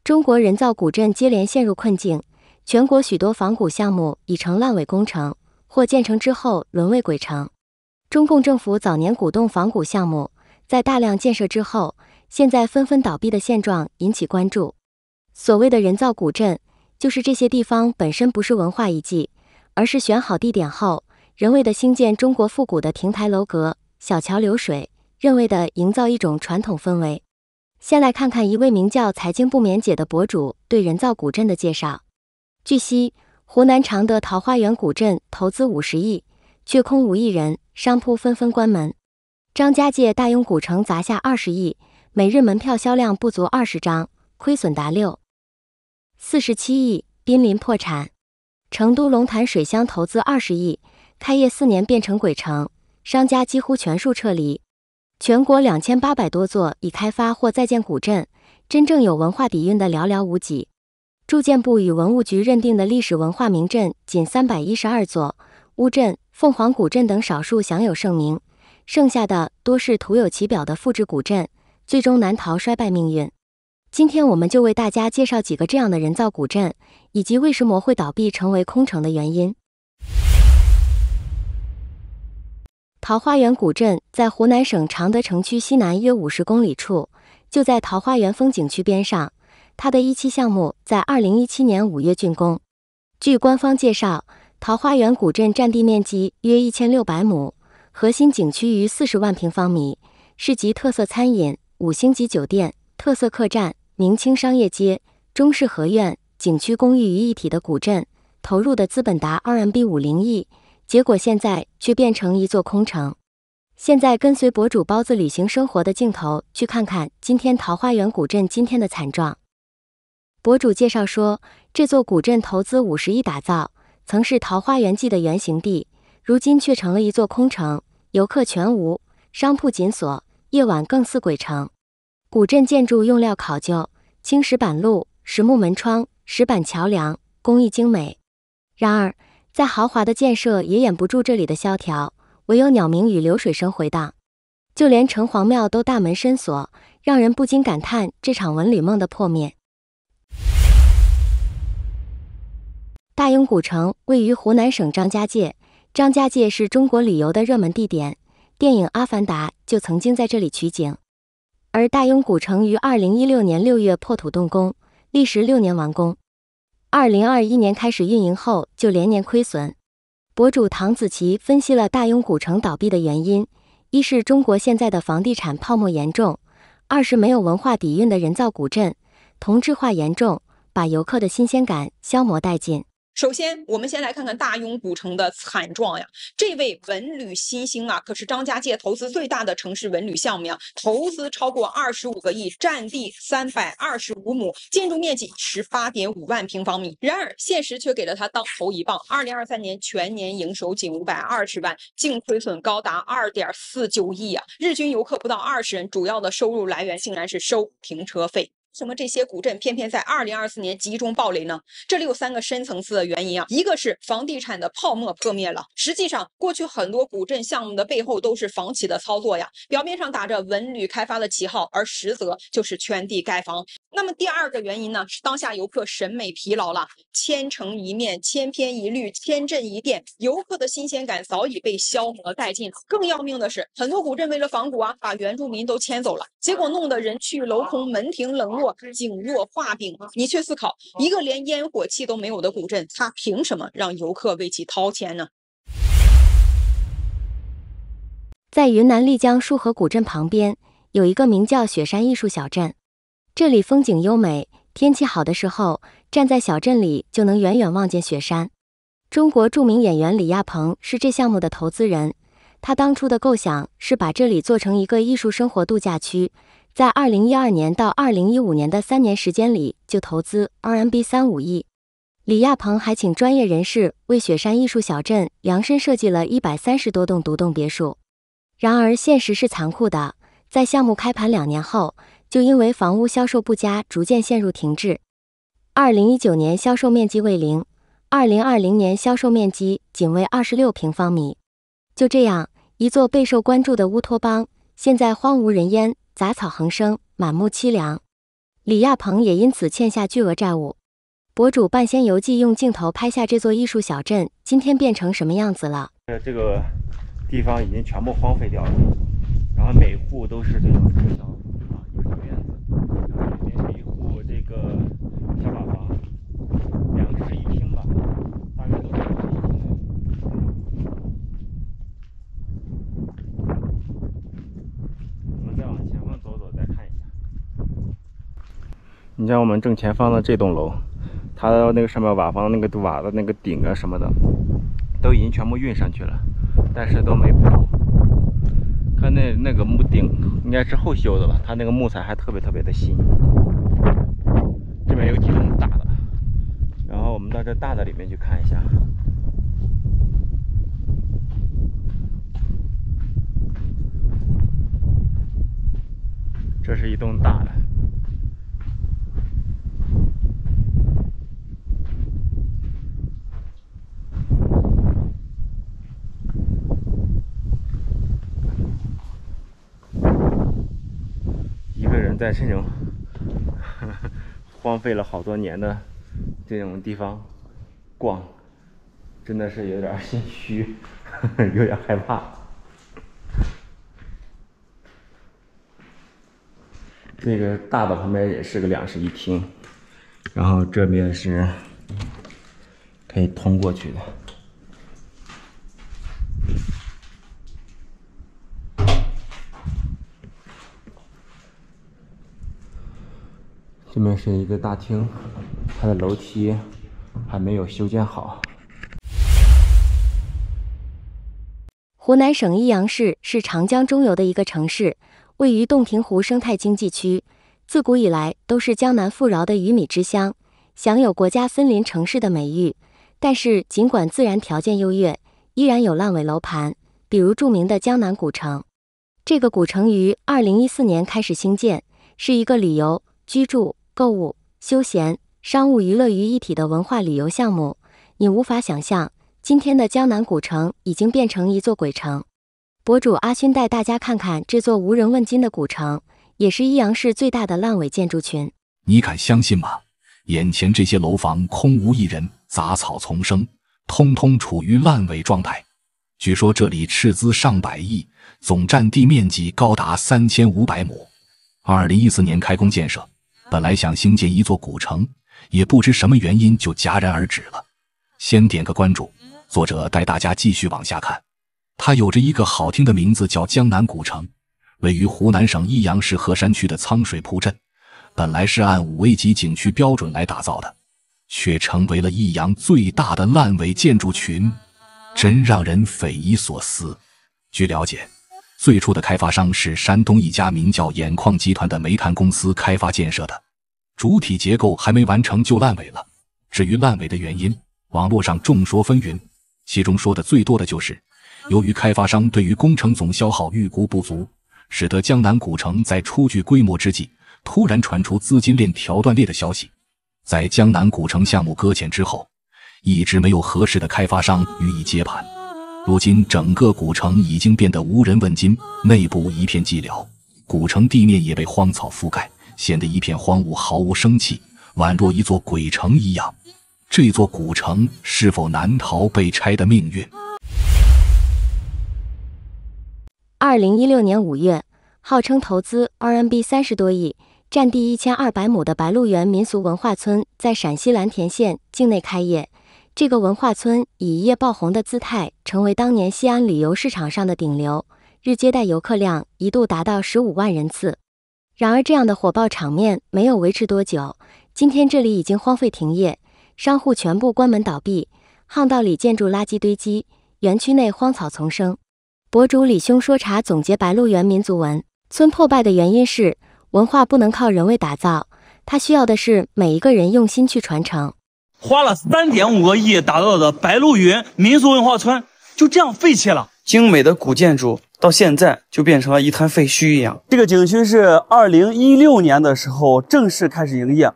中国人造古镇接连陷入困境，全国许多仿古项目已成烂尾工程，或建成之后沦为鬼城。中共政府早年鼓动仿古项目，在大量建设之后，现在纷纷倒闭的现状引起关注。所谓的人造古镇，就是这些地方本身不是文化遗迹，而是选好地点后，人为的兴建中国复古的亭台楼阁、小桥流水，人为的营造一种传统氛围。先来看看一位名叫财经不免解的博主对人造古镇的介绍。据悉，湖南常德桃花源古镇投资50亿，却空无一人，商铺纷纷关门。张家界大庸古城砸下20亿，每日门票销量不足20张，亏损达647亿，濒临破产。成都龙潭水乡投资20亿，开业4年变成鬼城，商家几乎全数撤离。全国2800多座已开发或在建古镇，真正有文化底蕴的寥寥无几。住建部与文物局认定的历史文化名镇仅312座，乌镇、凤凰古镇等少数享有盛名，剩下的多是徒有其表的复制古镇，最终难逃衰败命运。今天我们就为大家介绍几个这样的人造古镇，以及为什么会倒闭成为空城的原因。桃花源古镇在湖南省常德城区西南约50公里处，就在桃花源风景区边上。它的一期项目在2017年5月竣工。据官方介绍，桃花源古镇占地面积约1600亩，核心景区逾40万平方米，是集特色餐饮、5星级酒店、特色客栈、明清商业街、中式合院、景区公寓于一体的古镇，投入的资本达50亿，结果现在却变成一座空城。现在跟随博主包子旅行生活的镜头，去看看今天桃花源古镇今天的惨状。博主介绍说，这座古镇投资50亿打造，曾是桃花源记的原型地，如今却成了一座空城，游客全无，商铺紧锁，夜晚更似鬼城。古镇建筑用料考究，青石板路、实木门窗、石板桥梁，工艺精美。然而，再豪华的建设也掩不住这里的萧条，唯有鸟鸣与流水声回荡。就连城隍庙都大门深锁，让人不禁感叹这场文旅梦的破灭。大庸古城位于湖南省张家界，张家界是中国旅游的热门地点，电影《阿凡达》就曾经在这里取景。而大庸古城于2016年6月破土动工，历时6年完工。2021年开始运营后就连年亏损。博主唐子琪分析了大庸古城倒闭的原因，一是中国现在的房地产泡沫严重，二是没有文化底蕴的人造古镇，同质化严重，把游客的新鲜感消磨殆尽。首先，我们先来看看大庸古城的惨状呀。这位文旅新星啊，可是张家界投资最大的城市文旅项目呀，投资超过25个亿，占地325亩，建筑面积18.5万平方米。然而，现实却给了他当头一棒。2023年全年营收仅520万，净亏损高达2.49亿啊！日均游客不到20人，主要的收入来源竟然是收停车费。为什么这些古镇偏偏在2024年集中暴雷呢？这里有3个深层次的原因啊。一个是房地产的泡沫破灭了，实际上过去很多古镇项目的背后都是房企的操作呀，表面上打着文旅开发的旗号，而实则就是圈地盖房。那么第2个原因呢，是当下游客审美疲劳了，千城一面，千篇一律，千镇一店，游客的新鲜感早已被消磨殆尽。更要命的是，很多古镇为了仿古啊，把原住民都迁走了，结果弄得人去楼空，门庭冷落，景若画饼。你去思考，一个连烟火气都没有的古镇，它凭什么让游客为其掏钱呢？在云南丽江束河古镇旁边，有一个名叫雪山艺术小镇。这里风景优美，天气好的时候，站在小镇里就能远远望见雪山。中国著名演员李亚鹏是这项目的投资人，他当初的构想是把这里做成一个艺术生活度假区，在2012年到2015年的3年时间里就投资35亿。李亚鹏还请专业人士为雪山艺术小镇量身设计了130多栋独栋别墅。然而现实是残酷的，在项目开盘2年后，就因为房屋销售不佳，逐渐陷入停滞。2019年销售面积为0， 2020年销售面积仅为26平方米。就这样，一座备受关注的乌托邦，现在荒无人烟，杂草横生，满目凄凉。李亚鹏也因此欠下巨额债务。博主半仙游记用镜头拍下这座艺术小镇今天变成什么样子了。这个地方已经全部荒废掉了，然后每户都是这种小一个小院子，然后里面是一户这个小瓦房，2室1厅吧，大概都是2室1厅的。我们再往前方走走，再看一下。你像我们正前方的这栋楼，它的那个上面瓦房那个瓦的那个顶啊什么的，都已经全部运上去了，但是都没补。看那个木顶应该是后修的了，它那个木材还特别的新。这边有几栋大的，然后我们到这大的里面去看一下。这是一栋大的。在这种荒废了好多年的这种地方逛，真的是有点心虚，有点害怕。这个大的旁边也是个2室1厅，然后这边是可以通过去的。这边是一个大厅，它的楼梯还没有修建好。湖南省益阳市是长江中游的一个城市，位于洞庭湖生态经济区，自古以来都是江南富饶的鱼米之乡，享有国家森林城市的美誉。但是尽管自然条件优越，依然有烂尾楼盘，比如著名的江南古城。这个古城于2014年开始兴建，是一个旅游、居住、购物、休闲、商务娱乐于一体的文化旅游项目。你无法想象，今天的江南古城已经变成一座鬼城。博主阿勋带大家看看这座无人问津的古城，也是益阳市最大的烂尾建筑群。你敢相信吗？眼前这些楼房空无一人，杂草丛生，通通处于烂尾状态。据说这里斥资上百亿，总占地面积高达3500亩。2014年开工建设，本来想兴建一座古城，也不知什么原因就戛然而止了。先点个关注，作者带大家继续往下看。它有着一个好听的名字，叫江南古城，位于湖南省益阳市河山区的苍水铺镇，本来是按5A级景区标准来打造的，却成为了益阳最大的烂尾建筑群，真让人匪夷所思。据了解，最初的开发商是山东一家名叫兖矿集团的煤炭公司开发建设的，主体结构还没完成就烂尾了。至于烂尾的原因，网络上众说纷纭，其中说的最多的就是由于开发商对于工程总消耗预估不足，使得江南古城在初具规模之际突然传出资金链条断裂的消息。在江南古城项目搁浅之后，一直没有合适的开发商予以接盘，如今整个古城已经变得无人问津，内部一片寂寥，古城地面也被荒草覆盖，显得一片荒芜，毫无生气，宛若一座鬼城一样。这座古城是否难逃被拆的命运？2016年5月，号称投资 30多亿，占地1200亩的白鹿原民俗文化村在陕西蓝田县境内开业。这个文化村以一夜爆红的姿态，成为当年西安旅游市场上的顶流，日接待游客量一度达到15万人次。然而这样的火爆场面没有维持多久，今天这里已经荒废停业，商户全部关门倒闭，巷道里建筑垃圾堆积，园区内荒草丛生。博主李兄说茶总结白鹿原民族文村破败的原因是，文化不能靠人为打造，它需要的是每一个人用心去传承。花了3.5个亿打造的白鹿原民俗文化村就这样废弃了，精美的古建筑到现在就变成了一滩废墟一样。这个景区是2016年的时候正式开始营业，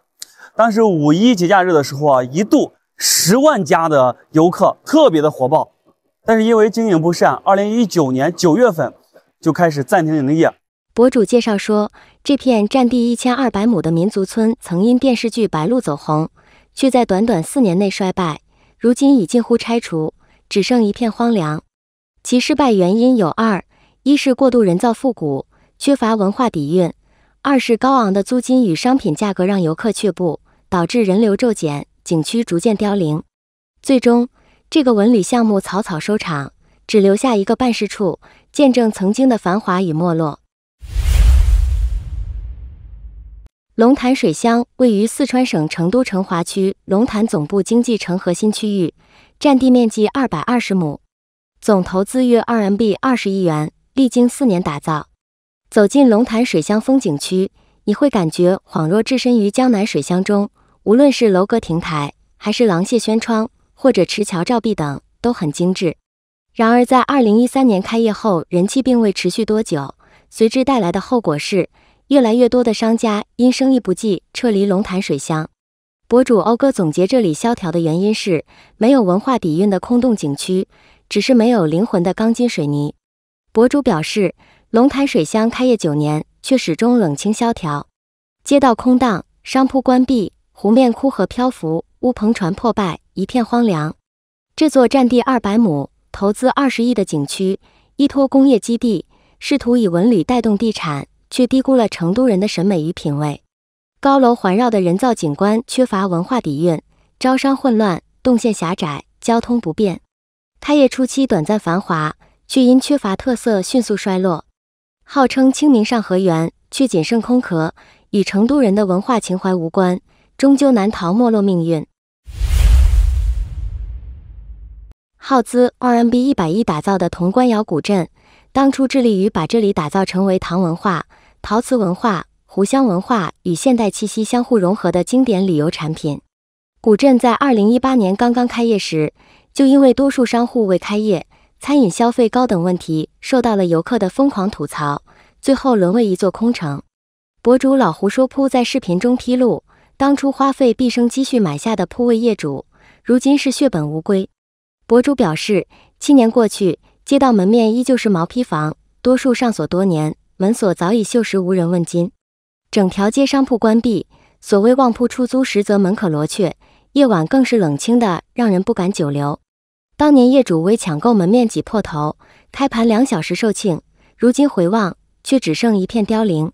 当时5·1节假日的时候啊，一度10万加的游客，特别的火爆。但是因为经营不善，2019年9月份就开始暂停营业。博主介绍说，这片占地1200亩的民族村曾因电视剧《白鹿》走红，却在短短4年内衰败，如今已近乎拆除，只剩一片荒凉。其失败原因有2：一是过度人造复古，缺乏文化底蕴；二是高昂的租金与商品价格让游客却步，导致人流骤减，景区逐渐凋零。最终，这个文旅项目草草收场，只留下一个办事处，见证曾经的繁华与没落。龙潭水乡位于四川省成都成华区龙潭总部经济城核心区域，占地面积220亩，总投资约RMB20亿元，历经4年打造。走进龙潭水乡风景区，你会感觉恍若置身于江南水乡中，无论是楼阁亭台，还是廊榭轩窗，或者池桥照壁等，都很精致。然而在2013年开业后，人气并未持续多久，随之带来的后果是，越来越多的商家因生意不济撤离龙潭水乡。博主欧哥总结这里萧条的原因是，没有文化底蕴的空洞景区，只是没有灵魂的钢筋水泥。博主表示，龙潭水乡开业9年，却始终冷清萧条，街道空荡，商铺关闭，湖面枯荷漂浮，乌篷船破败，一片荒凉。这座占地200亩、投资20亿的景区，依托工业基地，试图以文旅带动地产，却低估了成都人的审美与品味。高楼环绕的人造景观缺乏文化底蕴，招商混乱，动线狭窄，交通不便。开业初期短暂繁华，却因缺乏特色迅速衰落。号称清明上河园，却仅剩空壳，与成都人的文化情怀无关，终究难逃没落命运。耗资RMB100亿打造的潼关窑古镇，当初致力于把这里打造成为唐文化、陶瓷文化、湖湘文化与现代气息相互融合的经典旅游产品。古镇在2018年刚刚开业时，就因为多数商户未开业、餐饮消费高等问题，受到了游客的疯狂吐槽，最后沦为一座空城。博主老胡说铺在视频中披露，当初花费毕生积蓄买下的铺位业主，如今是血本无归。博主表示，7年过去，街道门面依旧是毛坯房，多数上锁多年，门锁早已锈蚀无人问津。整条街商铺关闭，所谓旺铺出租实则门可罗雀，夜晚更是冷清的让人不敢久留。当年业主为抢购门面挤破头，开盘2小时售罄，如今回望却只剩一片凋零。